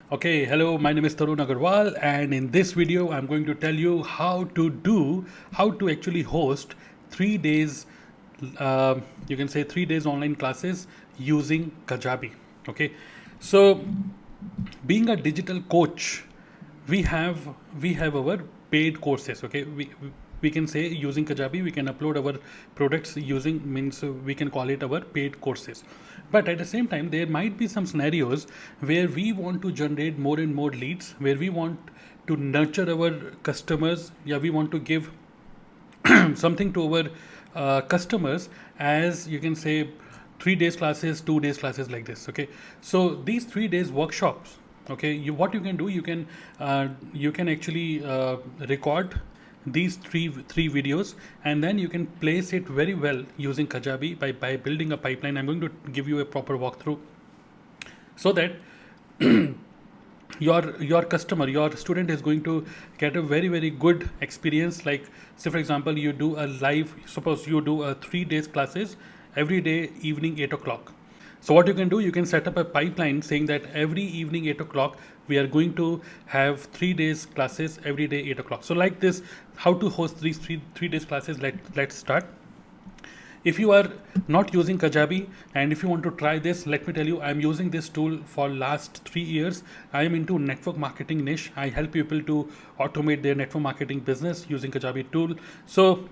Okay, hello, my name is Tarun Agarwal, and in this video, I'm going to tell you how to actually host 3 days, you can say 3 days online classes using Kajabi. Okay, so being a digital coach, we have we have our paid courses. Okay, we can say using Kajabi we can upload our products using means we can call it our paid courses. But at the same time there might be some scenarios where we want to generate more and more leads, where we want to nurture our customers. Yeah, we want to give something to our customers, as you can say 3 days classes, 2 days classes, like this. Okay, so these 3 days workshops, okay, what you can do, you can actually record these three videos, and then you can place it very well using Kajabi by building a pipeline. I'm going to give you a proper walkthrough so that your customer, your student is going to get a very good experience. Like, say for example, you do a live, suppose you do a 3 days classes every day evening 8 o'clock. So what you can do, you can set up a pipeline saying that every evening 8 o'clock we are going to have 3 days classes every day 8 o'clock. So like this, how to host these three days classes. Let's start. If you are not using Kajabi and if you want to try this, let me tell you, I'm using this tool for last 3 years. I am into network marketing niche. I help people to automate their network marketing business using Kajabi tool. So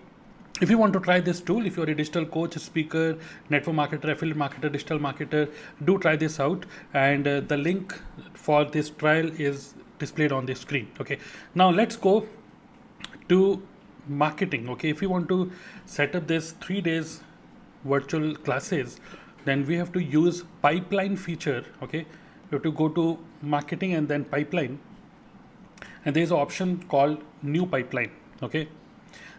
if you want to try this tool, if you're a digital coach, speaker, network marketer, affiliate marketer, digital marketer, do try this out. And the link for this trial is displayed on the screen. Okay, now let's go to marketing. Okay, if you want to set up this 3 days virtual classes, then we have to use pipeline feature. Okay, you have to go to marketing and then pipeline, and there's an option called new pipeline. Okay,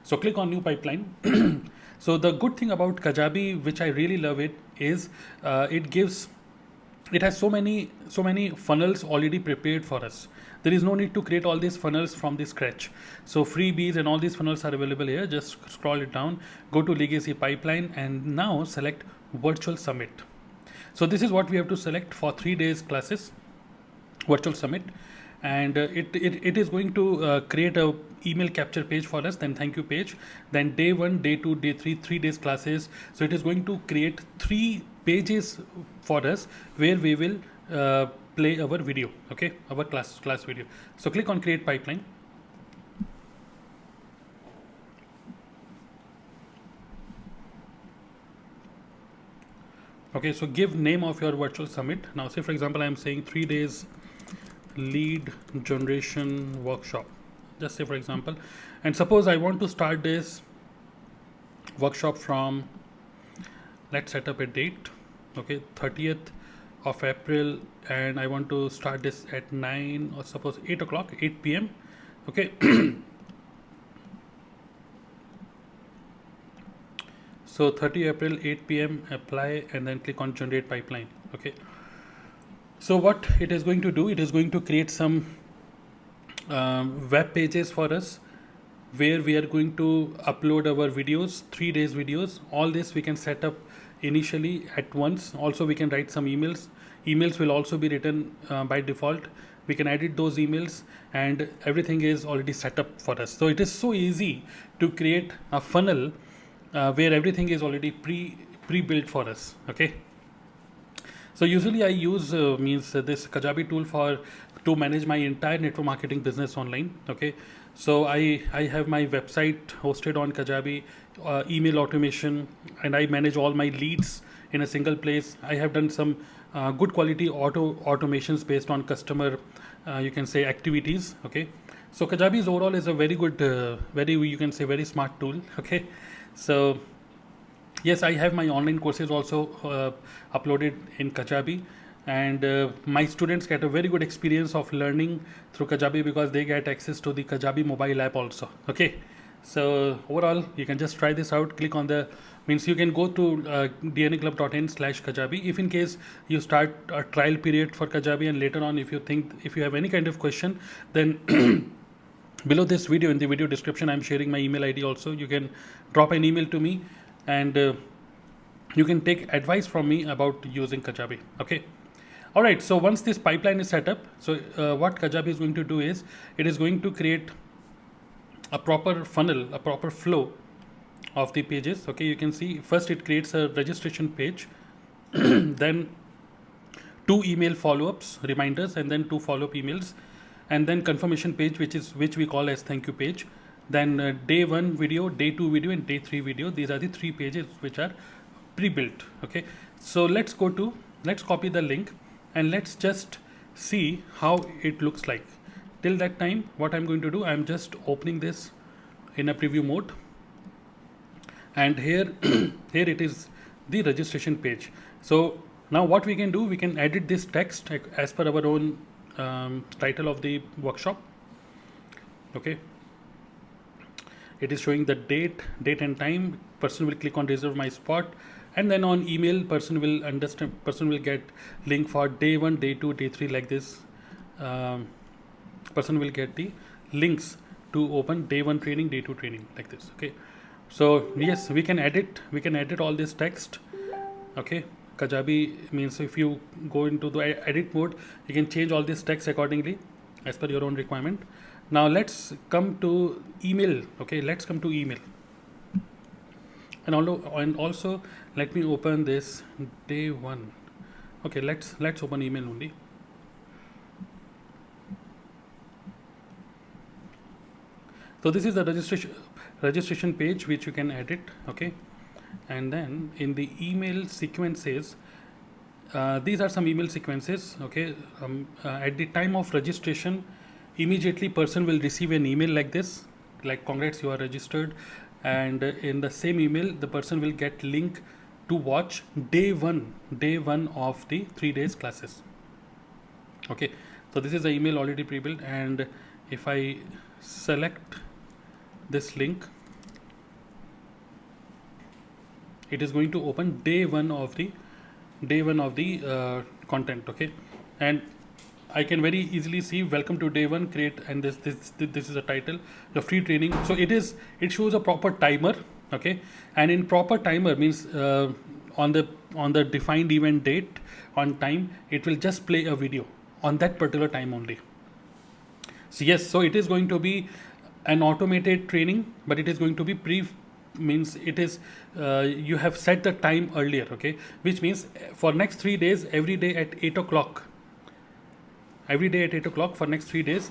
so click on new pipeline. So the good thing about Kajabi, which I really love it, is it has so many funnels already prepared for us. There is no need to create all these funnels from the scratch. So freebies and all these funnels are available here. Just scroll it down, go to legacy pipeline, and now select virtual summit. So this is what we have to select for 3 days classes, virtual summit. And it is going to create a email capture page for us, then thank you page, then day 1, day 2, day 3, 3 days classes. So it is going to create 3 pages for us where we will play our video. Okay, our class video. So click on create pipeline. Okay, so give name of your virtual summit. Now say for example I am saying 3 days lead generation workshop, just say for example. And suppose I want to start this workshop from, let's set up a date. Okay, 30th of April, and I want to start this at 9 or suppose 8 o'clock, 8 p.m. Okay. So 30 April 8 p.m. apply, and then click on generate pipeline. Okay, so what it is going to do, it is going to create some web pages for us where we are going to upload our videos, 3 days videos. All this we can set up initially at once. Also we can write some emails will also be written by default. We can edit those emails, and everything is already set up for us. So it is so easy to create a funnel where everything is already pre-built for us. Okay, so usually I use this Kajabi tool for to manage my entire network marketing business online. Okay, so I have my website hosted on Kajabi, email automation, and I manage all my leads in a single place. I have done some good quality automations based on customer, you can say, activities. Okay, so Kajabi overall is a very good, very, you can say, very smart tool. Okay, so yes, I have my online courses also uploaded in Kajabi, and my students get a very good experience of learning through Kajabi because they get access to the Kajabi mobile app also. Okay, so overall you can just try this out. Click on the, means you can go to dnaclub.in/Kajabi. If in case you start a trial period for Kajabi, and later on if you have any kind of question, then below this video, in the video description, I'm sharing my email ID also. You can drop an email to me, and you can take advice from me about using Kajabi. Okay, All right, so once this pipeline is set up, so what Kajabi is going to do is it is going to create a proper funnel, a proper flow of the pages. Okay, you can see first it creates a registration page, then 2 email follow-ups, reminders, and then 2 follow-up emails, and then confirmation page, which we call as thank you page. Then day 1 video, day 2 video, and day 3 video. These are the 3 pages which are pre-built. Okay, so let's copy the link and let's just see how it looks like. Till that time, what I'm going to do, I'm just opening this in a preview mode, and here here it is, the registration page. So now what we can do, we can edit this text as per our own title of the workshop. Okay, it is showing the date and time. Person will click on reserve my spot, and then on email person will get link for day 1, day 2, day 3, like this. Person will get the links to open day 1 training, day 2 training, like this. Okay, so yes, we can edit all this text. Okay, Kajabi means if you go into the edit mode, you can change all this text accordingly as per your own requirement. Now let's come to email. Okay, let's come to email, and also let me open this day 1. Okay, let's open email only. So this is the registration page which you can edit. Okay, and then in the email sequences, these are some email sequences. Okay, at the time of registration, immediately person will receive an email like this, like congrats, you are registered, and in the same email the person will get link to watch day one of the 3 days classes. Okay, so this is the email already pre-built, and if I select this link, it is going to open day one of the content. Okay, and I can very easily see welcome to day 1, create, and this is a title, the free training. So it shows a proper timer. Okay, and in proper timer means on the defined event date, on time, it will just play a video on that particular time only. So yes, so it is going to be an automated training, but it is going to be means it is you have set the time earlier. Okay, which means for next 3 days, every day at 8 o'clock, for next 3 days,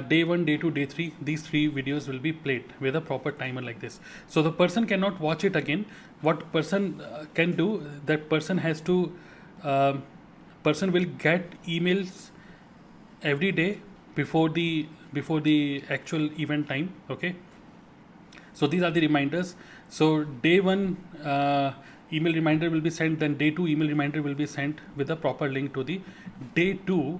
day 1, day 2, day 3, these 3 videos will be played with a proper timer like this. So the person cannot watch it again. What person can do, that person has to person will get emails every day before the actual event time. Okay, so these are the reminders. So day 1 email reminder will be sent, then day 2 email reminder will be sent with a proper link to the day 2.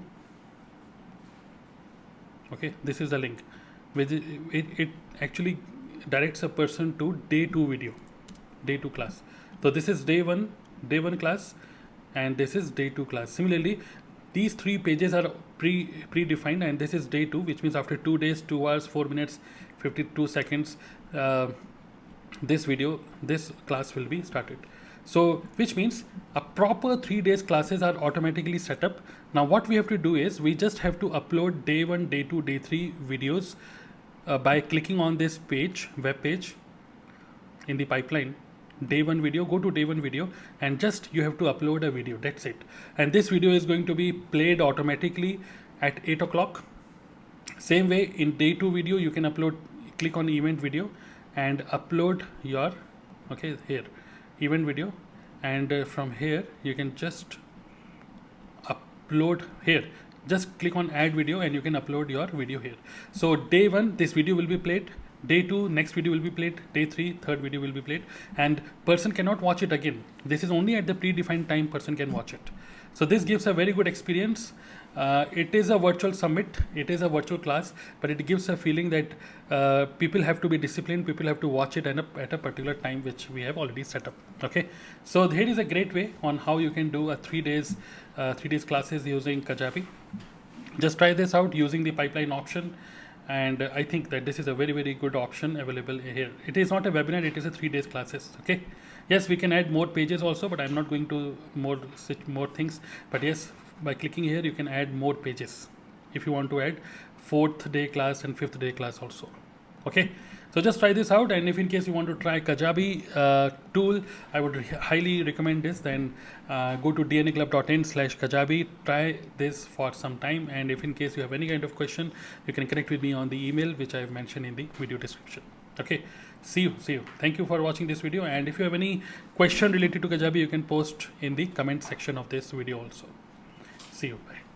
Okay, this is the link which it actually directs a person to day 2 video, day 2 class. So this is day 1 class, and this is day 2 class. Similarly, these 3 pages are predefined, and this is day 2, which means after 2 days, 2 hours, 4 minutes, 52 seconds, this class will be started. So which means a proper 3 days classes are automatically set up. Now what we have to do is we just have to upload day 1, day 2, day 3 videos by clicking on this page, web page in the pipeline. Day 1 video, go to day 1 video, and just you have to upload a video. That's it. And this video is going to be played automatically at 8 o'clock. Same way in day 2 video, you can click on event video and upload your here event video, and from here you can just upload here. Just click on add video and you can upload your video here. So day 1 this video will be played, day 2 next video will be played, day 3 third video will be played, and person cannot watch it again. This is only at the predefined time person can watch it. So this gives a very good experience. It is a virtual summit, it is a virtual class, but it gives a feeling that people have to be disciplined, people have to watch it at a particular time which we have already set up. Okay, so here is a great way on how you can do a 3 days classes using Kajabi. Just try this out using the pipeline option, and I think that this is a very, very good option available here. It is not a webinar, it is a 3 days classes. Okay, yes, we can add more pages also, but I'm not going to more things. But yes, by clicking here you can add more pages if you want to add 4th day class and 5th day class also. Okay, so just try this out, and if in case you want to try Kajabi tool, I would highly recommend this. Then go to dnaclub.in/Kajabi, try this for some time, and if in case you have any kind of question, you can connect with me on the email which I have mentioned in the video description. Okay, see you. Thank you for watching this video, and if you have any question related to Kajabi, you can post in the comment section of this video also. See you. Bye.